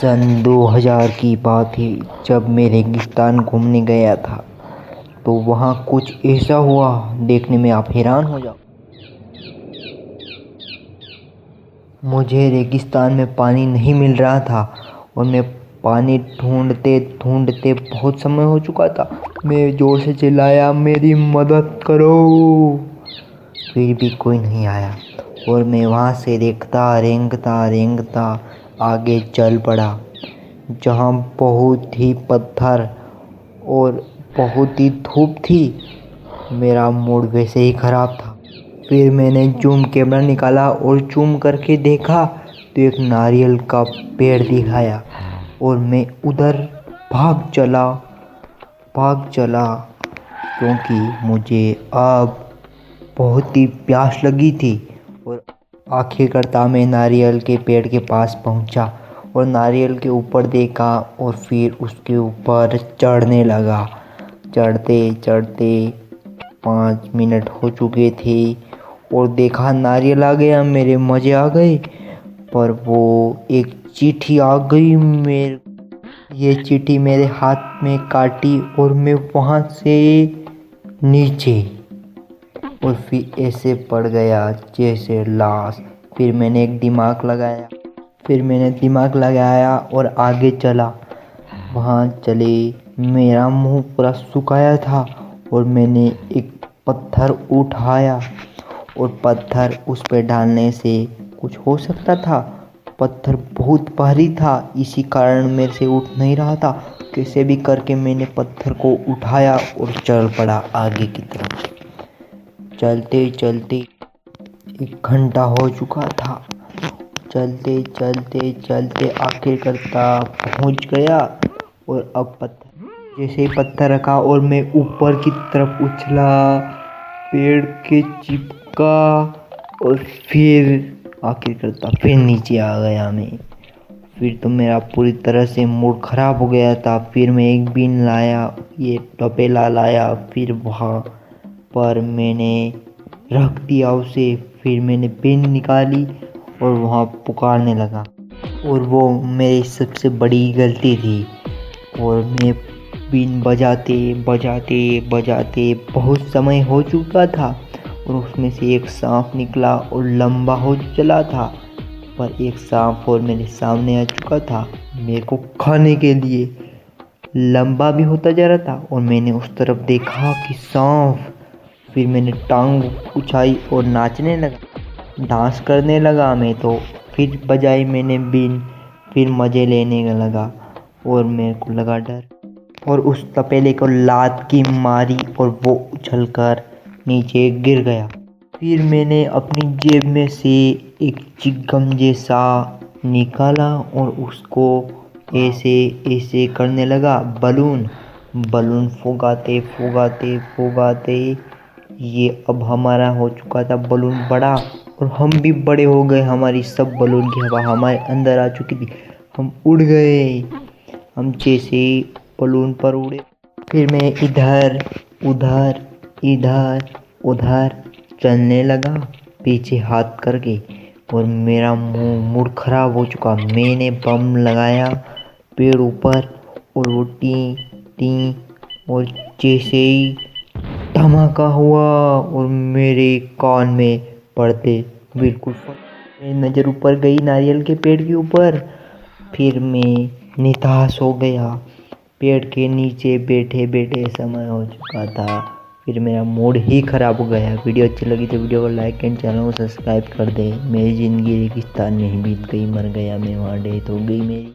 सन 2000 की बात है जब मैं रेगिस्तान घूमने गया था। तो वहाँ कुछ ऐसा हुआ, देखने में आप हैरान हो जाओ। मुझे रेगिस्तान में पानी नहीं मिल रहा था और मैं पानी ढूंढते ढूंढते बहुत समय हो चुका था। मैं ज़ोर से चिल्लाया, मेरी मदद करो। फिर भी कोई नहीं आया और मैं वहाँ से रेंगता रेंगता आगे चल पड़ा, जहाँ बहुत ही पत्थर और बहुत ही धूप थी। मेरा मूड वैसे ही ख़राब था। फिर मैंने जूम कैमरा निकाला और जूम करके देखा तो एक नारियल का पेड़ दिखाया और मैं उधर भाग चला क्योंकि मुझे अब बहुत ही प्यास लगी थी। और आखिरकार मैं नारियल के पेड़ के पास पहुंचा और नारियल के ऊपर देखा और फिर उसके ऊपर चढ़ने लगा। चढ़ते चढ़ते 5 मिनट हो चुके थे और देखा नारियल आ गया, मेरे मज़े आ गए। पर वो एक चींटी आ गई, ये चींटी मेरे हाथ में काटी और मैं वहाँ से नीचे और फिर ऐसे पड़ गया जैसे लाश। फिर मैंने दिमाग लगाया और आगे चला। वहाँ चले, मेरा मुंह पूरा सुखाया था और मैंने एक पत्थर उठाया और पत्थर उस पर डालने से कुछ हो सकता था। पत्थर बहुत भारी था, इसी कारण मेरे से उठ नहीं रहा था। कैसे भी करके मैंने पत्थर को उठाया और चल पड़ा आगे की तरफ। चलते चलते 1 घंटा हो चुका था। चलते चलते चलते आखिरकार पहुंच गया और अब जैसे ही पत्थर रखा और मैं ऊपर की तरफ उछला, पेड़ के चिपका और फिर आखिरकार फिर नीचे आ गया मैं। फिर तो मेरा पूरी तरह से मूड ख़राब हो गया था। फिर मैं एक बीन लाया, ये तपेला लाया, फिर वहाँ पर मैंने रख दिया उसे। फिर मैंने बीन निकाली और वहाँ पुकारने लगा और वो मेरी सबसे बड़ी गलती थी। और मैं बीन बजाते बजाते बजाते बहुत समय हो चुका था और उसमें से एक सांप निकला और लंबा हो चला था। पर एक सांप और मेरे सामने आ चुका था, मेरे को खाने के लिए। लंबा भी होता जा रहा था और मैंने उस तरफ देखा कि सांप। फिर मैंने टांग उछाई और नाचने लगा, डांस करने लगा मैं तो। फिर बजाई मैंने बीन, फिर मज़े लेने लगा और मेरे को लगा डर और उस तपेले को लात की मारी और वो उछलकर नीचे गिर गया। फिर मैंने अपनी जेब में से एक चिकगम जैसा निकाला और उसको ऐसे ऐसे करने लगा, बलून फुगाते फुगाते फुगाते ये अब हमारा हो चुका था बलून बड़ा और हम भी बड़े हो गए। हमारी सब बलून की हवा हमारे अंदर आ चुकी थी। हम उड़ गए। हम जैसे बलून पर उड़े, फिर मैं इधर उधर चलने लगा पीछे हाथ करके और मेरा मूड ख़राब हो चुका। मैंने बम लगाया पेड़ ऊपर और वो टी टी और जैसे ही धमाका हुआ और मेरे कान में पड़ते बिल्कुल मेरी नज़र ऊपर गई नारियल के पेड़ के ऊपर। फिर मैं निताश हो गया। पेड़ के नीचे बैठे बैठे समय हो चुका था। फिर मेरा मूड ही ख़राब हो गया। वीडियो अच्छी लगी तो वीडियो को लाइक एंड चैनल को सब्सक्राइब कर दे। मेरी ज़िंदगी रेगिस्तान में ही बीत गई, मर गया मैं, वहाँ डेथ हो गई मेरी।